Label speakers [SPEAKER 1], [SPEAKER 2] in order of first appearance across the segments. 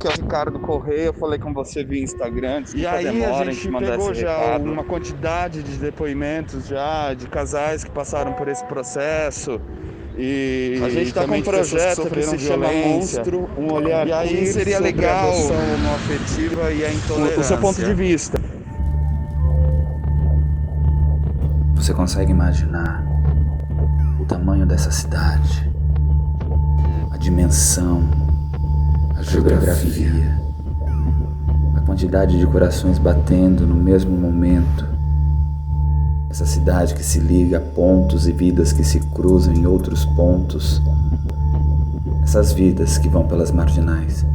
[SPEAKER 1] que é o Ricardo Correia, eu falei com você via Instagram. E aí a gente pegou já uma quantidade de depoimentos já de casais que passaram por esse processo. E a gente está com um projeto que se chama Monstro, um olhar. E aí seria legal a adoção homoafetiva e a intolerância. O seu ponto de vista.
[SPEAKER 2] Você consegue imaginar o tamanho dessa cidade, a dimensão, a geografia, a quantidade de corações batendo no mesmo momento? Essa cidade que se liga a pontos e vidas que se cruzam em outros pontos. Essas vidas que vão pelas marginais.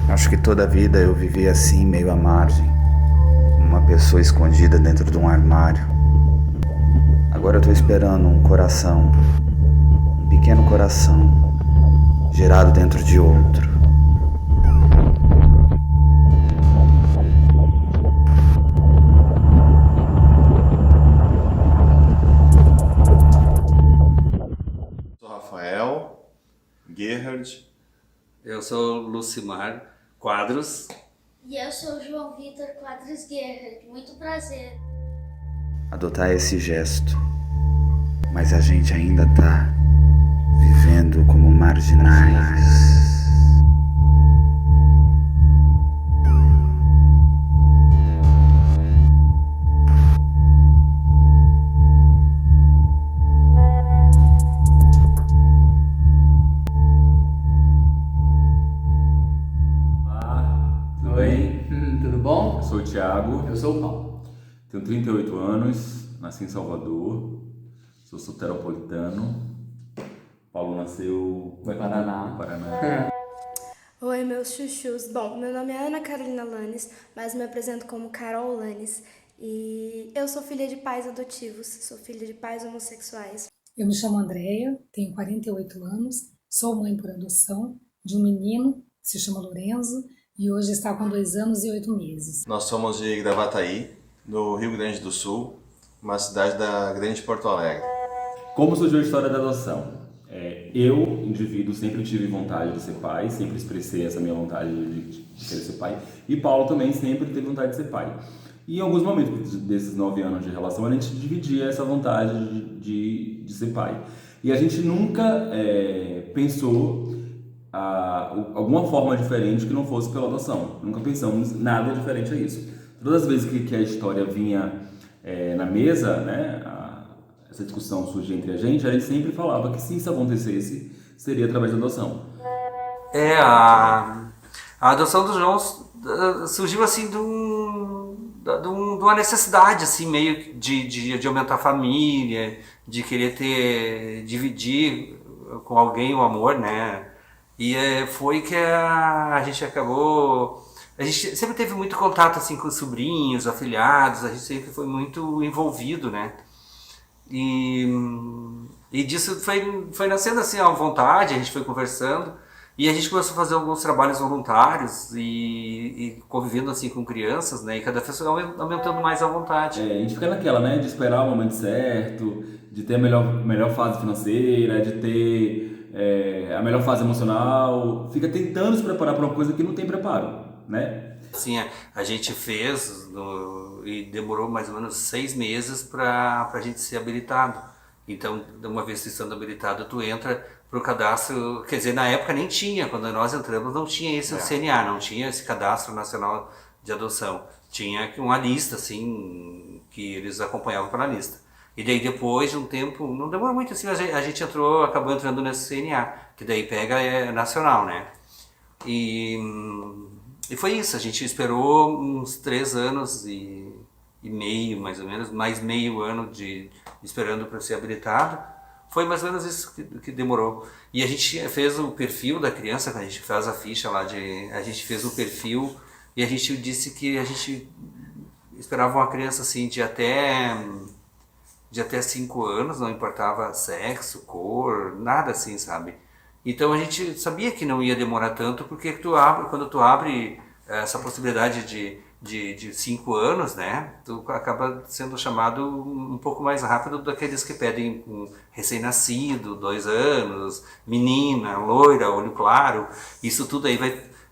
[SPEAKER 2] Acho que toda a vida eu vivi assim, meio à margem. Uma pessoa escondida dentro de um armário. Agora eu tô esperando um coração. Um pequeno coração. Gerado dentro de outro.
[SPEAKER 3] Gerhard.
[SPEAKER 4] Eu sou Lucimar Quadros.
[SPEAKER 5] E eu sou João Vitor Quadros Gerhard. Muito prazer.
[SPEAKER 2] Adotar esse gesto. Mas a gente ainda tá vivendo como marginais.
[SPEAKER 6] Tudo bom?
[SPEAKER 3] Eu sou o Thiago.
[SPEAKER 6] Eu sou o Paulo.
[SPEAKER 3] Tenho 38 anos, nasci em Salvador, sou soteropolitano. Paulo nasceu
[SPEAKER 6] no Paraná.
[SPEAKER 7] Oi, meus chuchus. Bom, meu nome é Ana Carolina Lanes, mas me apresento como Carol Lanes. E eu sou filha de pais adotivos, sou filha de pais homossexuais.
[SPEAKER 8] Eu me chamo Andréia, tenho 48 anos, sou mãe por adoção de um menino que se chama Lorenzo e hoje está com 2 anos e 8 meses.
[SPEAKER 9] Nós somos de Gravataí, no Rio Grande do Sul, uma cidade da Grande Porto Alegre.
[SPEAKER 3] Como surgiu a história da adoção? Eu, indivíduo, sempre tive vontade de ser pai, sempre expressei essa minha vontade de querer ser pai. E Paulo também sempre teve vontade de ser pai. E em alguns momentos desses 9 anos de relação, a gente dividia essa vontade de ser pai. E a gente nunca pensou alguma forma diferente que não fosse pela adoção. Nunca pensamos nada diferente a isso. Todas as vezes que a história vinha na mesa, né, essa discussão surgia entre a gente sempre falava que se isso acontecesse, seria através da adoção.
[SPEAKER 4] A adoção do João surgiu assim de uma necessidade assim, meio de aumentar a família, de querer dividir com alguém o amor, né? E foi que a gente acabou... A gente sempre teve muito contato assim, com os sobrinhos, afilhados, a gente sempre foi muito envolvido, né? E disso foi nascendo assim à vontade, a gente foi conversando e a gente começou a fazer alguns trabalhos voluntários e convivendo assim com crianças, né? E cada vez aumentando mais a vontade.
[SPEAKER 3] A gente fica naquela, né? De esperar o momento certo, de ter a melhor fase financeira, de ter a melhor fase emocional. Fica tentando se preparar para uma coisa que não tem preparo, né?
[SPEAKER 4] Sim, a gente fez e demorou mais ou menos 6 meses para a gente ser habilitado. Então, uma vez estando habilitado, tu entra para o cadastro, quer dizer, na época nem tinha, quando nós entramos não tinha esse CNA, não tinha esse Cadastro Nacional de Adoção. Tinha uma lista, assim, que eles acompanhavam pela lista. E daí depois de um tempo, não demorou muito assim, a gente acabou entrando nesse CNA, que daí pega nacional, né? E foi isso, a gente esperou uns 3 anos e meio, mais ou menos, mais meio ano esperando para ser habilitado. Foi mais ou menos isso que demorou. E a gente fez o perfil da criança, quando a gente faz a ficha lá, a gente fez o perfil e a gente disse que a gente esperava uma criança assim de até 5 anos, não importava sexo, cor, nada assim, sabe? Então a gente sabia que não ia demorar tanto, porque quando tu abre essa possibilidade de 5 anos, né, tu acaba sendo chamado um pouco mais rápido daqueles que pedem um recém-nascido, 2 anos, menina, loira, olho claro. Isso tudo aí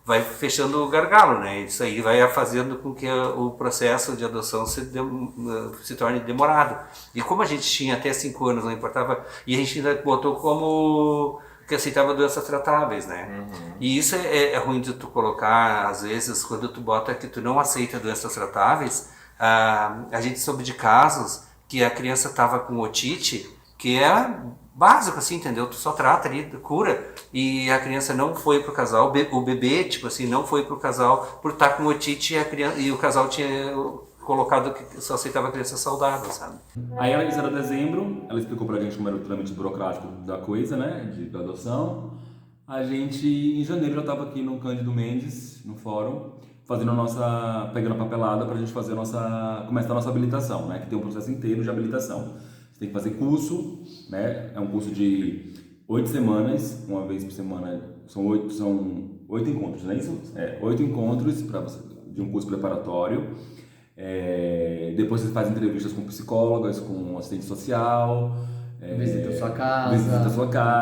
[SPEAKER 4] vai fechando o gargalo, né? Isso aí vai fazendo com que o processo de adoção se torne demorado. E como a gente tinha até 5 anos, não importava, e a gente ainda botou como que aceitava doenças tratáveis, né? E isso é ruim de tu colocar, às vezes, quando tu bota que tu não aceita doenças tratáveis. A gente soube de casos que a criança estava com otite, que é básico, assim, entendeu? Tu só trata ali, cura, e a criança não foi pro casal, o bebê, tipo assim, não foi pro casal por estar com otite e o casal tinha colocado que só aceitava criança saudável, sabe?
[SPEAKER 3] Aí ela era dezembro, ela explicou pra gente como era o trâmite burocrático da coisa, né, de adoção. A gente, em janeiro, já estava aqui no Cândido Mendes, no fórum, pegando a papelada pra gente fazer começar a nossa habilitação, né, que tem um processo inteiro de habilitação. Você tem que fazer curso, né, é um curso de 8 semanas, uma vez por semana, são 8 encontros, não é isso? 8 encontros de um curso preparatório. Depois você faz entrevistas com psicólogas, com assistente social,
[SPEAKER 6] visita a sua casa,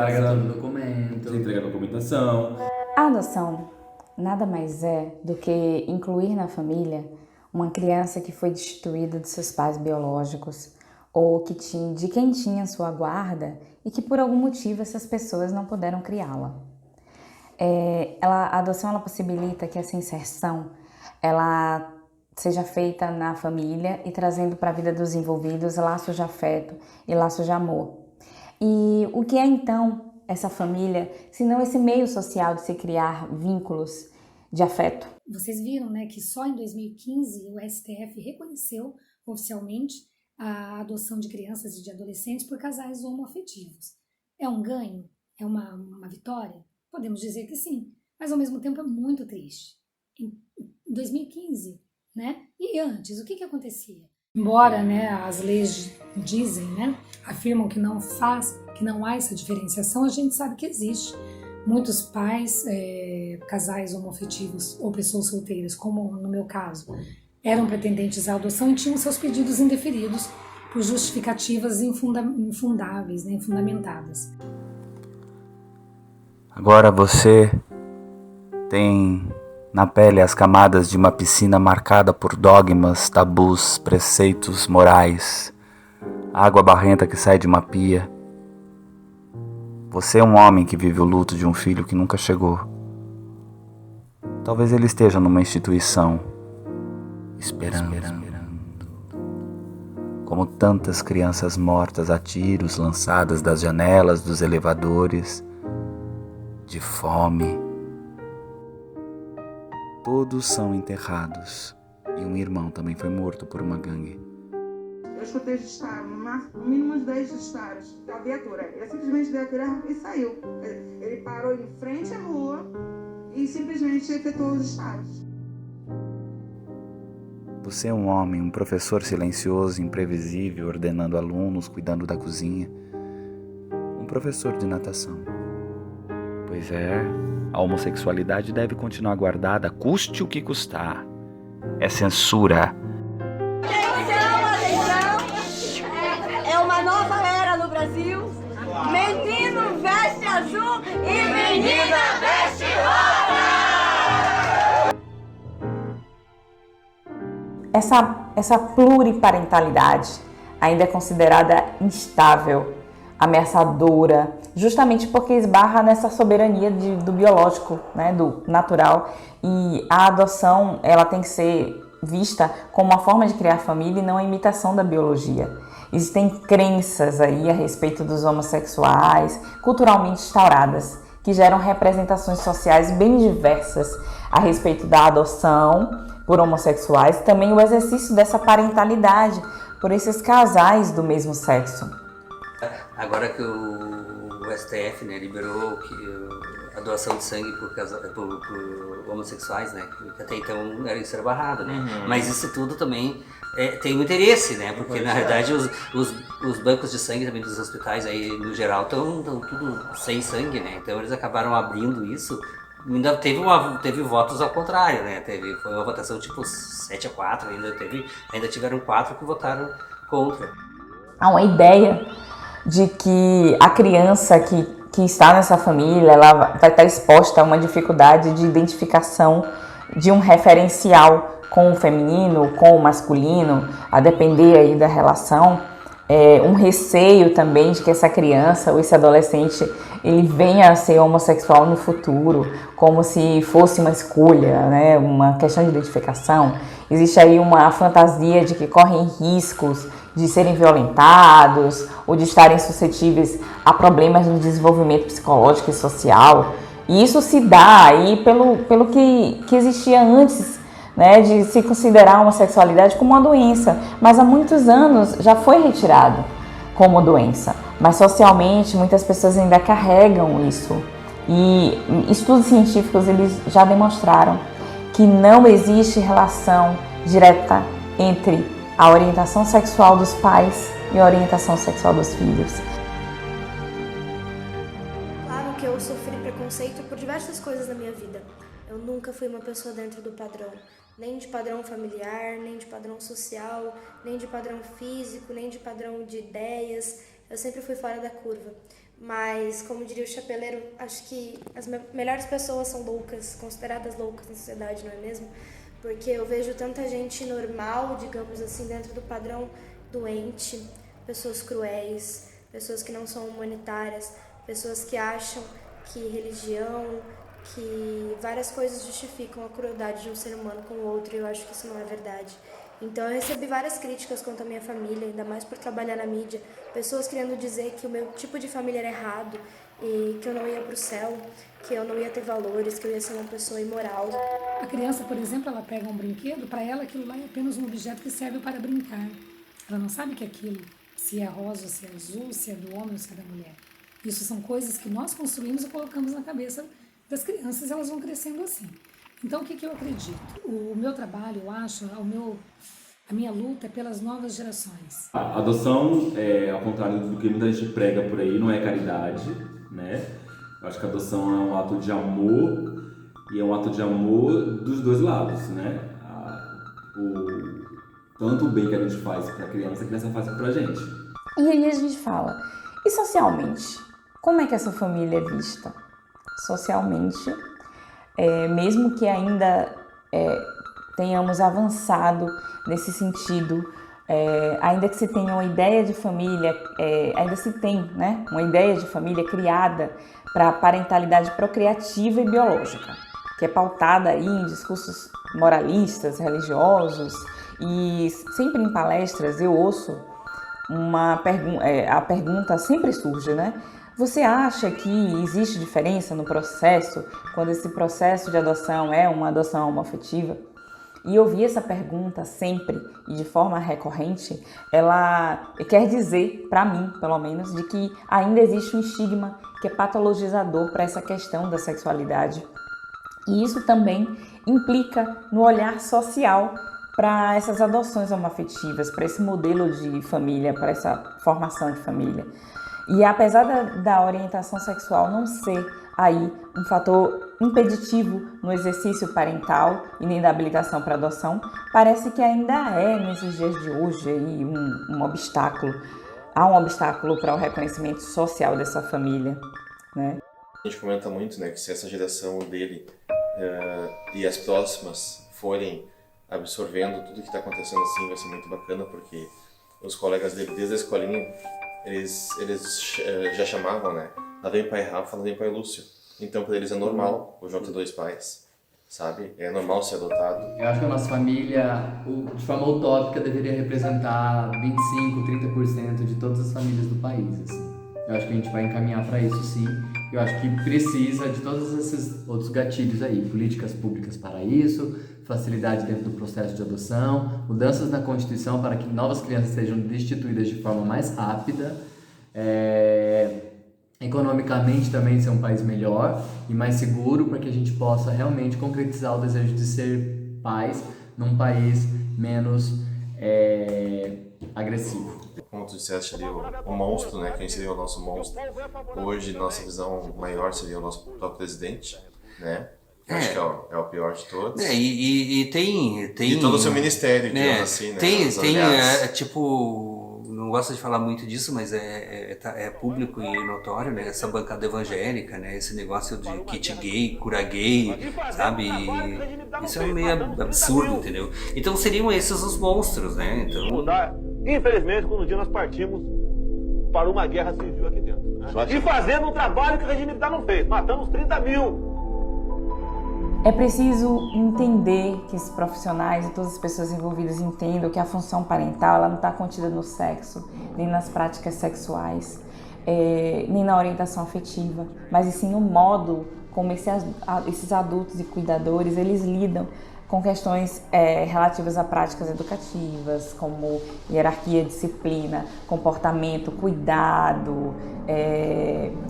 [SPEAKER 6] entrega todo o documento,
[SPEAKER 3] você entrega a documentação.
[SPEAKER 10] A adoção nada mais é do que incluir na família uma criança que foi destituída de seus pais biológicos ou de quem tinha sua guarda e que por algum motivo essas pessoas não puderam criá-la. A adoção ela possibilita que essa inserção ela seja feita na família e trazendo para a vida dos envolvidos laços de afeto e laços de amor. E o que é então essa família, se não esse meio social de se criar vínculos de afeto?
[SPEAKER 8] Vocês viram, né, que só em 2015 o STF reconheceu oficialmente a adoção de crianças e de adolescentes por casais homoafetivos. É um ganho? É uma vitória? Podemos dizer que sim, mas ao mesmo tempo é muito triste. Em 2015, né? E antes, o que acontecia? Embora, né, as leis dizem, né, afirmam que não há essa diferenciação, a gente sabe que existe. Muitos pais, casais homoafetivos ou pessoas solteiras, como no meu caso, eram pretendentes à adoção e tinham seus pedidos indeferidos por justificativas infundáveis, né, infundamentadas.
[SPEAKER 2] Agora você tem na pele as camadas de uma piscina marcada por dogmas, tabus, preceitos morais, água barrenta que sai de uma pia. Você é um homem que vive o luto de um filho que nunca chegou. Talvez ele esteja numa instituição, esperando. Como tantas crianças mortas a tiros lançadas das janelas dos elevadores, de fome. Todos são enterrados e um irmão também foi morto por uma gangue.
[SPEAKER 11] Eu escutei disparos, no mínimo uns 10 disparos da viatura. Ele simplesmente deu aquele arma e saiu. Ele parou em frente à rua e simplesmente efetuou os disparos.
[SPEAKER 2] Você é um homem, um professor silencioso, imprevisível, ordenando alunos, cuidando da cozinha. Um professor de natação. Pois é, a homossexualidade deve continuar guardada, custe o que custar. É censura.
[SPEAKER 12] Atenção! É uma nova era no Brasil. Menino veste azul e menina veste rosa!
[SPEAKER 10] Essa pluriparentalidade ainda é considerada instável, ameaçadora, justamente porque esbarra nessa soberania do biológico, né, do natural, e a adoção ela tem que ser vista como uma forma de criar família e não a imitação da biologia. Existem crenças aí a respeito dos homossexuais, culturalmente instauradas, que geram representações sociais bem diversas a respeito da adoção por homossexuais, também o exercício dessa parentalidade por esses casais do mesmo sexo.
[SPEAKER 4] Agora que o STF, né, liberou a doação de sangue por homossexuais, né, que até então isso era barrado, né, mas isso tudo também tem um interesse, né, porque na verdade os bancos de sangue também dos hospitais aí no geral estão tudo sem sangue, né, então eles acabaram abrindo isso ainda teve votos ao contrário, né? Foi uma votação tipo 7-4, ainda tiveram 4 que votaram contra.
[SPEAKER 10] Há uma ideia de que a criança que está nessa família, ela vai estar exposta a uma dificuldade de identificação de um referencial com o feminino, com o masculino, a depender aí da relação. Um receio também de que essa criança ou esse adolescente ele venha a ser homossexual no futuro, como se fosse uma escolha, né? Uma questão de identificação. Existe aí uma fantasia de que correm riscos de serem violentados ou de estarem suscetíveis a problemas de desenvolvimento psicológico e social. E isso se dá aí pelo que existia antes, né, de se considerar a homossexualidade como uma doença, mas há muitos anos já foi retirado como doença. Mas socialmente muitas pessoas ainda carregam isso. E estudos científicos eles já demonstraram que não existe relação direta entre a orientação sexual dos pais e a orientação sexual dos filhos.
[SPEAKER 7] Claro que eu sofri preconceito por diversas coisas na minha vida. Eu nunca fui uma pessoa dentro do padrão. Nem de padrão familiar, nem de padrão social, nem de padrão físico, nem de padrão de ideias. Eu sempre fui fora da curva. Mas, como diria o Chapeleiro, acho que as melhores pessoas são loucas, consideradas loucas na sociedade, não é mesmo? Porque eu vejo tanta gente normal, digamos assim, dentro do padrão doente, pessoas cruéis, pessoas que não são humanitárias, pessoas que acham que religião, que várias coisas justificam a crueldade de um ser humano com o outro, e eu acho que isso não é verdade. Então eu recebi várias críticas quanto à minha família, ainda mais por trabalhar na mídia, pessoas querendo dizer que o meu tipo de família era errado, e que eu não ia pro céu, que eu não ia ter valores, que eu ia ser uma pessoa imoral.
[SPEAKER 8] A criança, por exemplo, ela pega um brinquedo, para ela aquilo lá é apenas um objeto que serve para brincar. Ela não sabe que aquilo, se é rosa, se é azul, se é do homem ou se é da mulher. Isso são coisas que nós construímos e colocamos na cabeça das crianças, elas vão crescendo assim. Então, o que eu acredito? O meu trabalho, eu acho, a minha luta é pelas novas gerações.
[SPEAKER 3] A adoção, ao contrário do que muita gente prega por aí, não é caridade, né? Eu acho que a adoção é um ato de amor, e é um ato de amor dos dois lados, né? Tanto o bem que a gente faz para a criança faz para a gente.
[SPEAKER 10] E aí a gente fala, e socialmente? Como é que essa família é vista? Socialmente, mesmo que ainda tenhamos avançado nesse sentido, ainda que se tenha uma ideia de família, ainda se tem, né, uma ideia de família criada para a parentalidade procriativa e biológica, que é pautada aí em discursos moralistas, religiosos, e sempre em palestras eu ouço a pergunta sempre surge, né? Você acha que existe diferença no processo, quando esse processo de adoção é uma adoção homoafetiva? E ouvir essa pergunta sempre e de forma recorrente, ela quer dizer, para mim, pelo menos, de que ainda existe um estigma que é patologizador para essa questão da sexualidade. E isso também implica no olhar social para essas adoções homoafetivas, para esse modelo de família, para essa formação de família. E apesar da orientação sexual não ser aí um fator impeditivo no exercício parental e nem da habilitação para adoção, parece que ainda é, nesses dias de hoje, aí, um obstáculo. Há um obstáculo para o reconhecimento social dessa família, né?
[SPEAKER 9] A gente comenta muito, né, que se essa geração dele e as próximas forem absorvendo tudo que está acontecendo assim, vai ser muito bacana, porque os colegas dele, desde a escolinha, eles já chamavam, né? Lá vem o pai Rafa, lá vem o pai Lúcio. Então, para eles é normal o João ter dois pais, sabe? É normal ser adotado.
[SPEAKER 6] Eu acho que a nossa família, de forma utópica, deveria representar 25%, 30% de todas as famílias do país, assim. Eu acho que a gente vai encaminhar para isso, sim. Eu acho que precisa de todos esses outros gatilhos aí. Políticas públicas para isso, facilidade dentro do processo de adoção, mudanças na Constituição para que novas crianças sejam destituídas de forma mais rápida, economicamente também ser um país melhor e mais seguro para que a gente possa realmente concretizar o desejo de ser pais num país menos agressivo.
[SPEAKER 9] Como tu disseste ali, o monstro, né, quem seria o nosso monstro? Hoje, nossa visão maior seria o nosso próprio presidente. né? Acho que é o pior de todos.
[SPEAKER 4] E tem...
[SPEAKER 9] E todo o seu ministério, digamos assim, né?
[SPEAKER 4] Tem tipo... Não gosto de falar muito disso, mas é público e notório, né? Essa bancada evangélica, né? Esse negócio de kit gay, cura gay, sabe? Isso é meio absurdo, entendeu? Então seriam esses os monstros, né? Então...
[SPEAKER 13] Infelizmente, quando um dia nós partimos para uma guerra civil aqui dentro. Né? E fazendo um trabalho que o regime militar não fez. Matamos 30 mil.
[SPEAKER 10] É preciso entender que esses profissionais e todas as pessoas envolvidas entendam que a função parental ela não está contida no sexo, nem nas práticas sexuais, nem na orientação afetiva, mas sim no modo como esses adultos e cuidadores eles lidam com questões relativas a práticas educativas, como hierarquia, disciplina, comportamento, cuidado,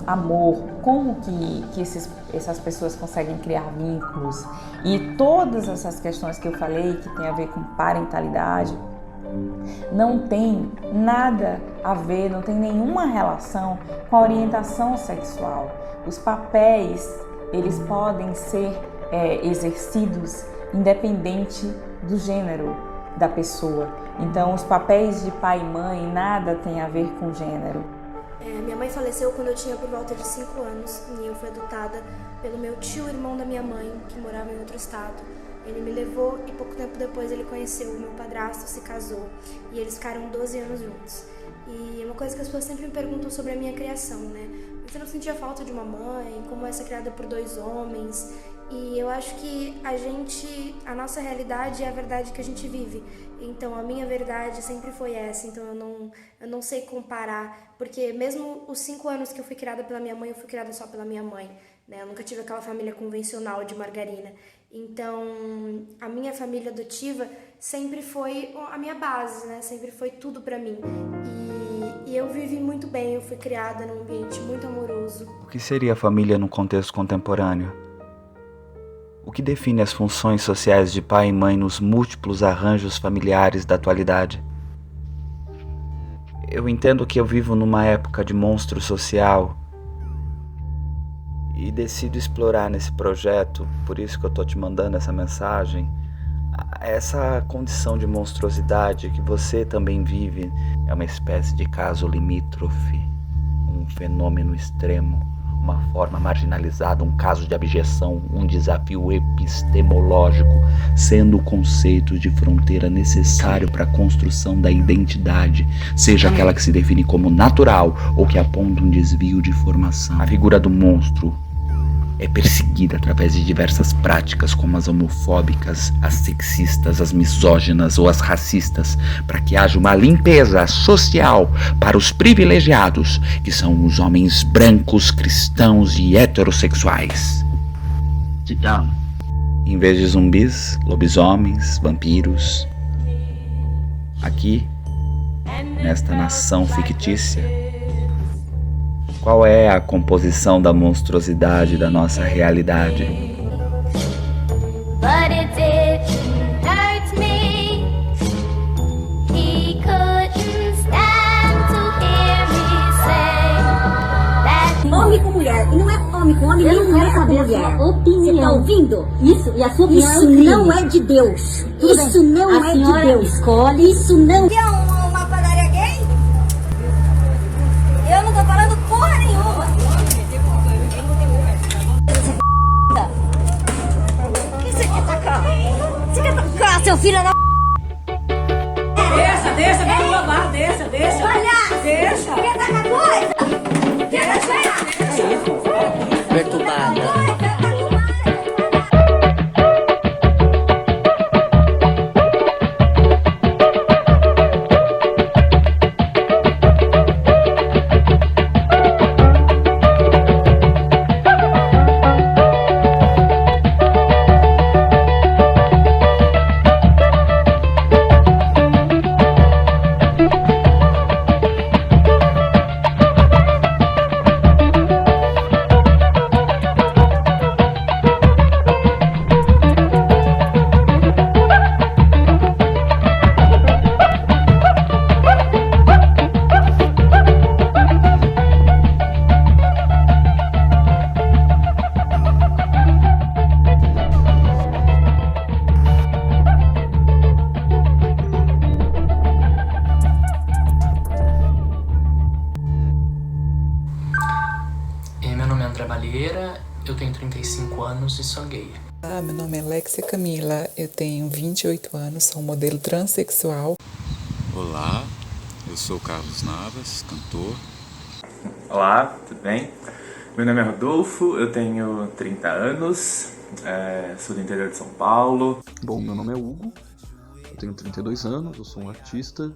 [SPEAKER 10] amor, como que essas pessoas conseguem criar vínculos. E todas essas questões que eu falei, que tem a ver com parentalidade, não tem nada a ver, não tem nenhuma relação com a orientação sexual. Os papéis, eles podem ser exercidos independente do gênero da pessoa. Então, os papéis de pai e mãe nada tem a ver com gênero.
[SPEAKER 7] Minha mãe faleceu quando eu tinha por volta de 5 anos e eu fui adotada pelo meu tio, irmão da minha mãe, que morava em outro estado. Ele me levou e pouco tempo depois ele conheceu o meu padrasto, se casou e eles ficaram 12 anos juntos. E uma coisa que as pessoas sempre me perguntam sobre a minha criação, né? Você não sentia falta de uma mãe? Como é ser criada por 2 homens? E eu acho que a nossa realidade é a verdade que a gente vive. Então a minha verdade sempre foi essa, então eu não sei comparar, porque mesmo os 5 anos que eu fui criada pela minha mãe, eu fui criada só pela minha mãe, né? Eu nunca tive aquela família convencional de margarina. Então a minha família adotiva sempre foi a minha base, né? Sempre foi tudo pra mim. E eu vivi muito bem, eu fui criada num ambiente muito amoroso.
[SPEAKER 2] O que seria a família no contexto contemporâneo? O que define as funções sociais de pai e mãe nos múltiplos arranjos familiares da atualidade? Eu entendo que eu vivo numa época de monstro social e decido explorar nesse projeto, por isso que eu tô te mandando essa mensagem, essa condição de monstruosidade que você também vive é uma espécie de caso limítrofe, um fenômeno extremo, uma forma marginalizada, um caso de abjeção, um desafio epistemológico, sendo o conceito de fronteira necessário para a construção da identidade, seja aquela que se define como natural ou que aponta um desvio de formação. A figura do monstro é perseguida através de diversas práticas como as homofóbicas, as sexistas, as misóginas ou as racistas, para que haja uma limpeza social para os privilegiados, que são os homens brancos, cristãos e heterossexuais. Em vez de zumbis, lobisomens, vampiros, aqui, nesta nação fictícia, qual é a composição da monstruosidade da nossa realidade?
[SPEAKER 12] Homem com mulher, e não é homem com homem, nem mulher com mulher. Opinião. Você tá ouvindo? Isso, e a sua opinião isso não é de Deus. Tudo isso bem. Não a é de Deus. Escolhe. Isso não é uma padaria gay? Eu não tô falando porra nenhuma. O que você quer tacar? Você quer tacar, seu filho da... Deixa, vamos roubar, deixa. Olha! Deixa! Quer tacar coisa? Perturbada.
[SPEAKER 14] André Balheira, eu tenho 35 anos e sou gay.
[SPEAKER 15] Meu nome é Alexia Camila, eu tenho 28 anos, sou modelo transexual.
[SPEAKER 16] Olá, eu sou Carlos Navas, cantor.
[SPEAKER 17] Olá, tudo bem? Meu nome é Rodolfo, eu tenho 30 anos, sou do interior de São Paulo.
[SPEAKER 18] Bom, meu nome é Hugo, eu tenho 32 anos, eu sou um artista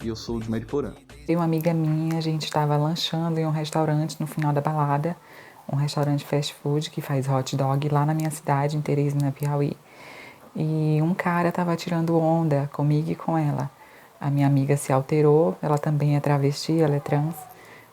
[SPEAKER 18] e eu sou de Mariporã.
[SPEAKER 15] Tem uma amiga minha, a gente estava lanchando em um restaurante no final da balada, um restaurante fast food que faz hot dog lá na minha cidade, em Teresina, Piauí. E um cara estava tirando onda comigo e com ela. A minha amiga se alterou, ela também é travesti, ela é trans.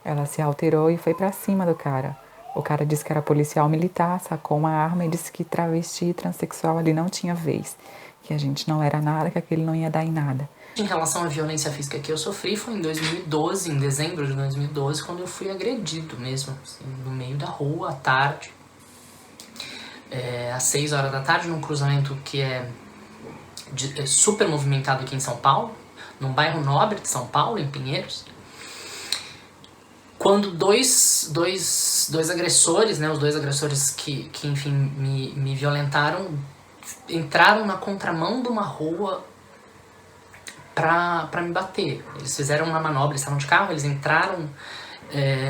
[SPEAKER 15] Ela se alterou e foi pra cima do cara. O cara disse que era policial militar, sacou uma arma e disse que travesti e transexual ali não tinha vez. Que a gente não era nada, que aquele não ia dar em nada.
[SPEAKER 14] Em relação à violência física que eu sofri, foi em 2012, em dezembro de 2012, quando eu fui agredido mesmo, assim, no meio da rua, à tarde. Às 6 horas da tarde, num cruzamento que é super movimentado aqui em São Paulo, num bairro nobre de São Paulo, em Pinheiros. Quando dois agressores, né, os dois agressores que enfim, me violentaram, entraram na contramão de uma rua pra me bater. Eles fizeram uma manobra, eles estavam de carro, eles entraram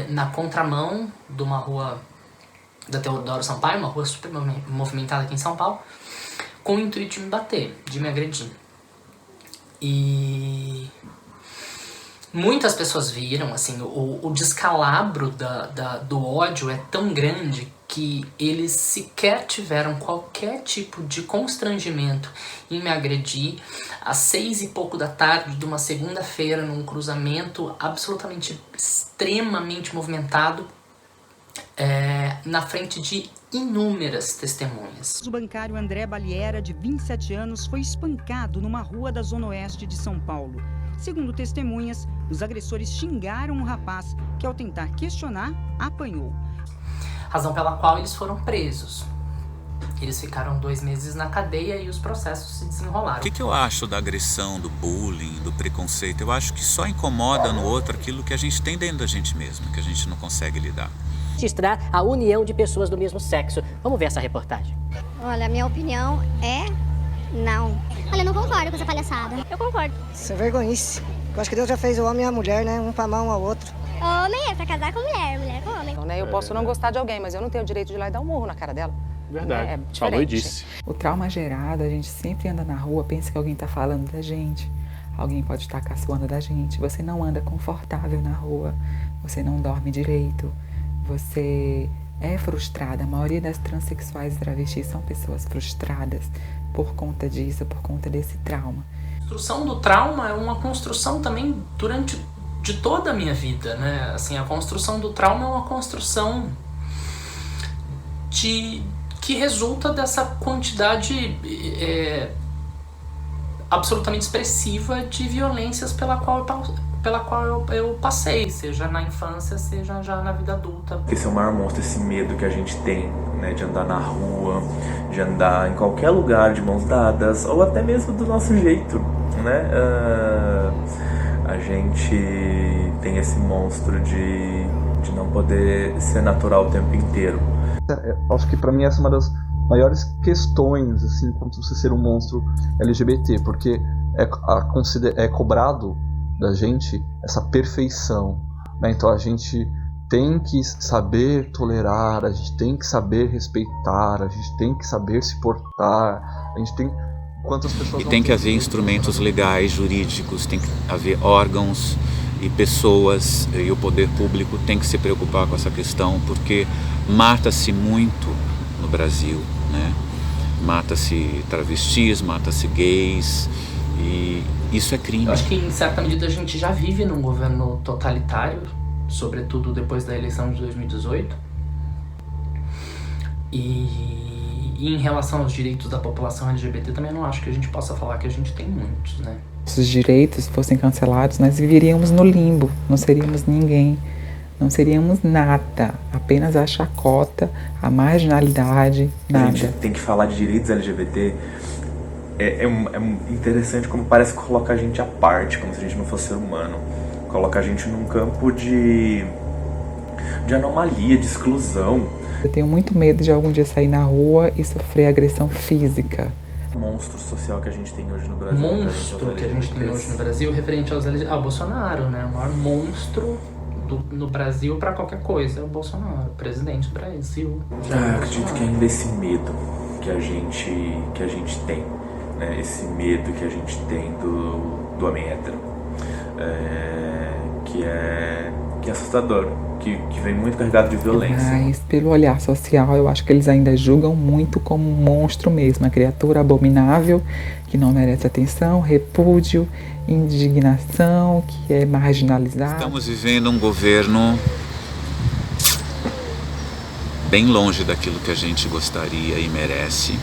[SPEAKER 14] na contramão de uma rua da Teodoro Sampaio, uma rua super movimentada aqui em São Paulo, com o intuito de me bater, de me agredir. E muitas pessoas viram, assim, o descalabro do ódio é tão grande que eles sequer tiveram qualquer tipo de constrangimento em me agredir às 6 e pouco da tarde de uma segunda-feira num cruzamento absolutamente extremamente movimentado na frente de inúmeras testemunhas.
[SPEAKER 19] O bancário André Balheira, de 27 anos, foi espancado numa rua da Zona Oeste de São Paulo. Segundo testemunhas, os agressores xingaram o rapaz que, ao tentar questionar, apanhou.
[SPEAKER 14] Razão pela qual eles foram presos. Eles ficaram 2 meses na cadeia e os processos se desenrolaram.
[SPEAKER 16] O que eu acho da agressão, do bullying, do preconceito? Eu acho que só incomoda no outro aquilo que a gente tem dentro da gente mesmo, que a gente não consegue lidar.
[SPEAKER 20] Registrar a união de pessoas do mesmo sexo. Vamos ver essa reportagem.
[SPEAKER 21] Olha, a minha opinião é não. Olha, eu não concordo com essa palhaçada. Eu concordo.
[SPEAKER 22] Isso é vergonhice. Eu acho que Deus já fez o homem e a mulher, né? Um pra amar um ao outro.
[SPEAKER 21] Homem é pra casar com mulher, mulher com homem.
[SPEAKER 23] Então, né, eu posso não gostar de alguém, mas eu não tenho o direito de ir lá e dar um murro na cara dela.
[SPEAKER 18] Verdade, falou e disse.
[SPEAKER 15] O trauma gerado, a gente sempre anda na rua, pensa que alguém tá falando da gente. Alguém pode estar caçoando da gente. Você não anda confortável na rua. Você não dorme direito. Você é frustrada. A maioria das transexuais e travestis são pessoas frustradas por conta disso, por conta desse trauma.
[SPEAKER 14] A construção do trauma é uma construção também de toda a minha vida, né? Assim, a construção do trauma é uma construção que resulta dessa quantidade absolutamente expressiva de violências pela qual eu passei, seja na infância, seja já na vida adulta.
[SPEAKER 17] Esse é o maior monstro, esse medo que a gente tem, né, de andar na rua, de andar em qualquer lugar de mãos dadas, ou até mesmo do nosso jeito, né? A gente tem esse monstro de não poder ser natural o tempo inteiro.
[SPEAKER 18] Acho que pra mim essa é uma das maiores questões, assim, quanto você ser um monstro LGBT, porque é cobrado da gente essa perfeição, né? Então a gente tem que saber tolerar, a gente tem que saber respeitar, a gente tem que saber se portar, a gente tem quantas pessoas.
[SPEAKER 16] E tem que haver instrumentos legais, jurídicos, tem que haver órgãos e pessoas, e o poder público tem que se preocupar com essa questão, porque mata-se muito no Brasil, né? Mata-se travestis, mata-se gays, e isso é crime.
[SPEAKER 14] Eu acho que em certa medida a gente já vive num governo totalitário, sobretudo depois da eleição de 2018. E em relação aos direitos da população LGBT, também não acho que a gente possa falar que a gente tem muitos, né?
[SPEAKER 15] Se os direitos fossem cancelados, nós viveríamos no limbo, não seríamos ninguém, não seríamos nada, apenas a chacota, a marginalidade, nada.
[SPEAKER 17] A gente tem que falar de direitos LGBT. É interessante como parece que coloca a gente à parte, como se a gente não fosse ser humano. Coloca a gente num campo de de anomalia, de exclusão.
[SPEAKER 15] Eu tenho muito medo de algum dia sair na rua e sofrer agressão física.
[SPEAKER 17] O monstro social que a gente tem hoje no Brasil.
[SPEAKER 14] Monstro que a gente tem hoje no Brasil referente ao Bolsonaro, né? O maior monstro no Brasil para qualquer coisa é o Bolsonaro, presidente do Brasil.
[SPEAKER 17] Eu acredito que ainda esse medo que a gente tem, né? Esse medo que a gente tem do homem hétero, que é assustador, que vem muito carregado de violência.
[SPEAKER 15] Mas pelo olhar social, eu acho que eles ainda julgam muito como um monstro mesmo, uma criatura abominável, que não merece atenção, repúdio, indignação, que é marginalizado.
[SPEAKER 16] Estamos vivendo um governo bem longe daquilo que a gente gostaria e merece.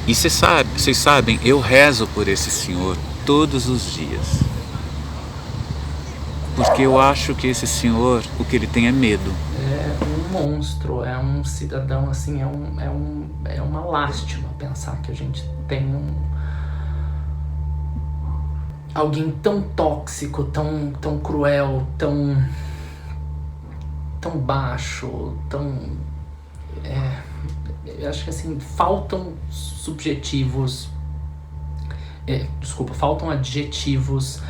[SPEAKER 16] E vocês sabem, eu rezo por esse senhor todos os dias. Porque eu acho que esse senhor, o que ele tem é medo.
[SPEAKER 14] É um monstro, é um cidadão, assim, é uma lástima pensar que a gente tem alguém tão tóxico, tão cruel, tão baixo, eu acho que assim, faltam subjetivos, faltam adjetivos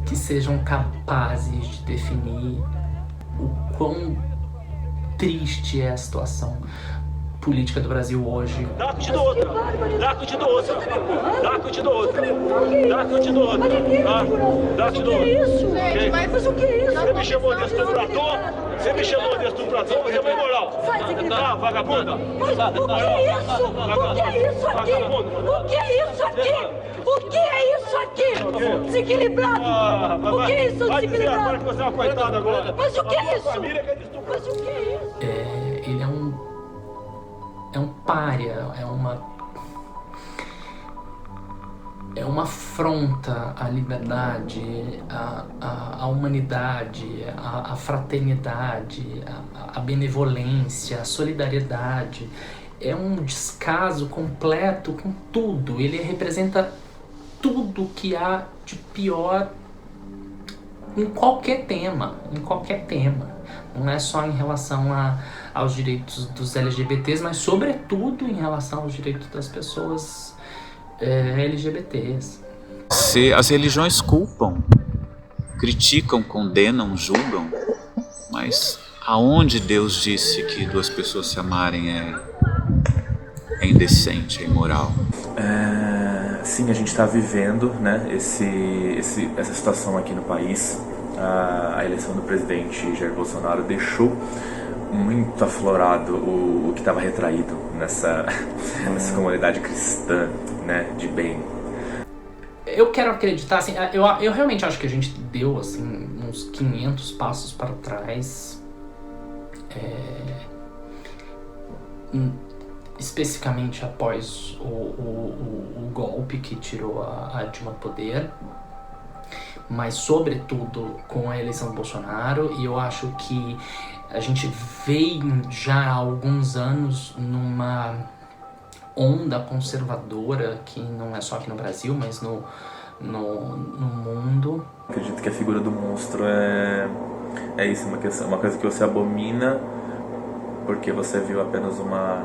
[SPEAKER 14] que sejam capazes de definir o quão triste é a situação política do Brasil hoje.
[SPEAKER 13] Daco te dou outra. Daco te dou outra. Daco te dou outra. Daco te dou outra. Daco te dou outra. O que é isso, gente? Mas o que é isso? Você me chamou de estuprador? Você me chamou de estuprador? Você vai moral. Ah, vagabunda.
[SPEAKER 12] Mas o que é isso? O que é isso aqui? O que é isso aqui? O que é isso aqui? Desequilibrado! O que é isso, desequilibrado?
[SPEAKER 13] Agora que você é uma coitada agora.
[SPEAKER 12] Mas o que é isso? Mas o que é isso?
[SPEAKER 14] Ele é um pária, é uma afronta à liberdade, à humanidade, à fraternidade, à benevolência, à solidariedade. É um descaso completo com tudo. Ele representa tudo que há de pior em qualquer tema, Não é só em relação aos direitos dos LGBTs, mas sobretudo em relação aos direitos das pessoas LGBTs.
[SPEAKER 16] As religiões culpam, criticam, condenam, julgam, mas aonde Deus disse que duas pessoas se amarem é indecente, é imoral?
[SPEAKER 17] Sim, a gente está vivendo, né, essa situação aqui no país. A eleição do presidente Jair Bolsonaro deixou muito aflorado o que estava retraído nessa comunidade cristã, né, de bem.
[SPEAKER 14] Eu quero acreditar, assim, eu realmente acho que a gente deu assim, uns 500 passos para trás, especificamente após o golpe que tirou a Dilma do poder, mas sobretudo com a eleição do Bolsonaro. E eu acho que a gente vem já há alguns anos numa onda conservadora, que não é só aqui no Brasil, mas no mundo.
[SPEAKER 17] Acredito que a figura do monstro é isso, uma coisa que você abomina porque você viu apenas uma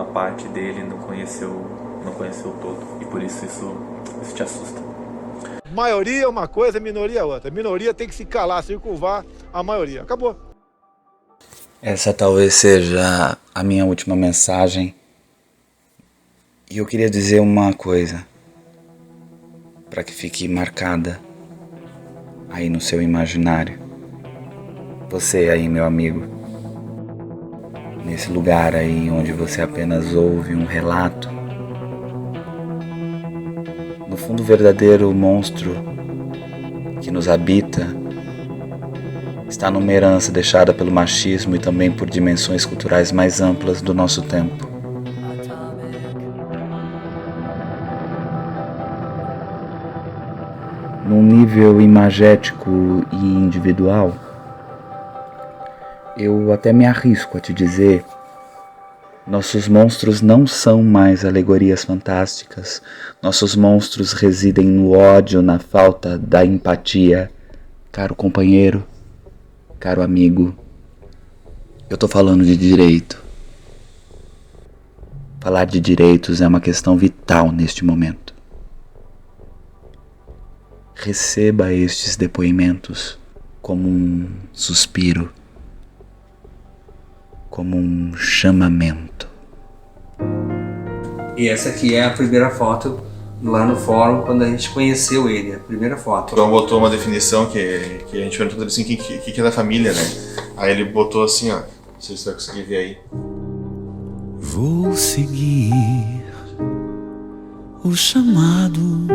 [SPEAKER 17] parte dele, não conheceu o todo, e por isso te assusta.
[SPEAKER 13] Maioria é uma coisa, minoria é outra. Minoria tem que se calar, circunvar a maioria. Acabou.
[SPEAKER 2] Essa talvez seja a minha última mensagem. E eu queria dizer uma coisa, para que fique marcada aí no seu imaginário. Você aí, meu amigo, nesse lugar aí onde você apenas ouve um relato, no fundo, o verdadeiro monstro que nos habita está numa herança deixada pelo machismo e também por dimensões culturais mais amplas do nosso tempo. Num nível imagético e individual, eu até me arrisco a te dizer, Nossos monstros não são mais alegorias fantásticas. Nossos monstros residem no ódio, na falta da empatia. Caro companheiro, caro amigo, eu tô falando de direito. Falar de direitos é uma questão vital neste momento. Receba estes depoimentos como um suspiro, como um chamamento.
[SPEAKER 4] E essa aqui é a primeira foto lá no fórum, quando a gente conheceu ele, a primeira foto.
[SPEAKER 9] O João botou uma definição que a gente perguntou assim, o que é da família, né? Aí ele botou assim, ó, não sei se você vai conseguir ver aí.
[SPEAKER 1] Vou seguir o chamado.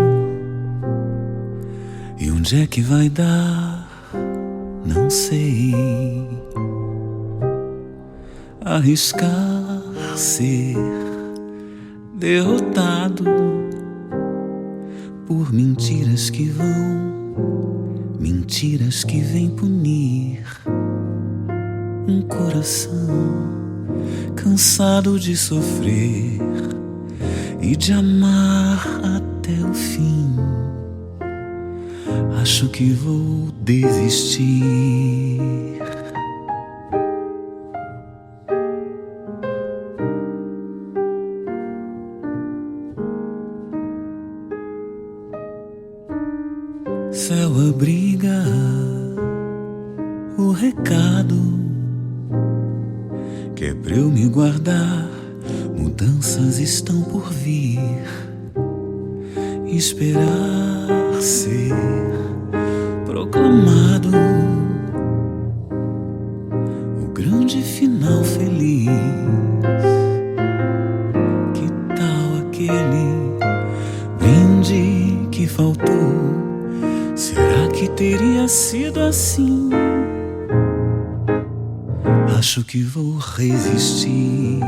[SPEAKER 1] E onde é que vai dar? Não sei. Arriscar ser derrotado por mentiras que vêm punir um coração cansado de sofrer e de amar até o fim. Acho que vou desistir. Céu abriga o recado que é pra eu me guardar. Mudanças estão por vir. Esperar ser proclamado o grande final feliz. Que tal aquele brinde que faltou? Será que teria sido assim? Acho que vou resistir.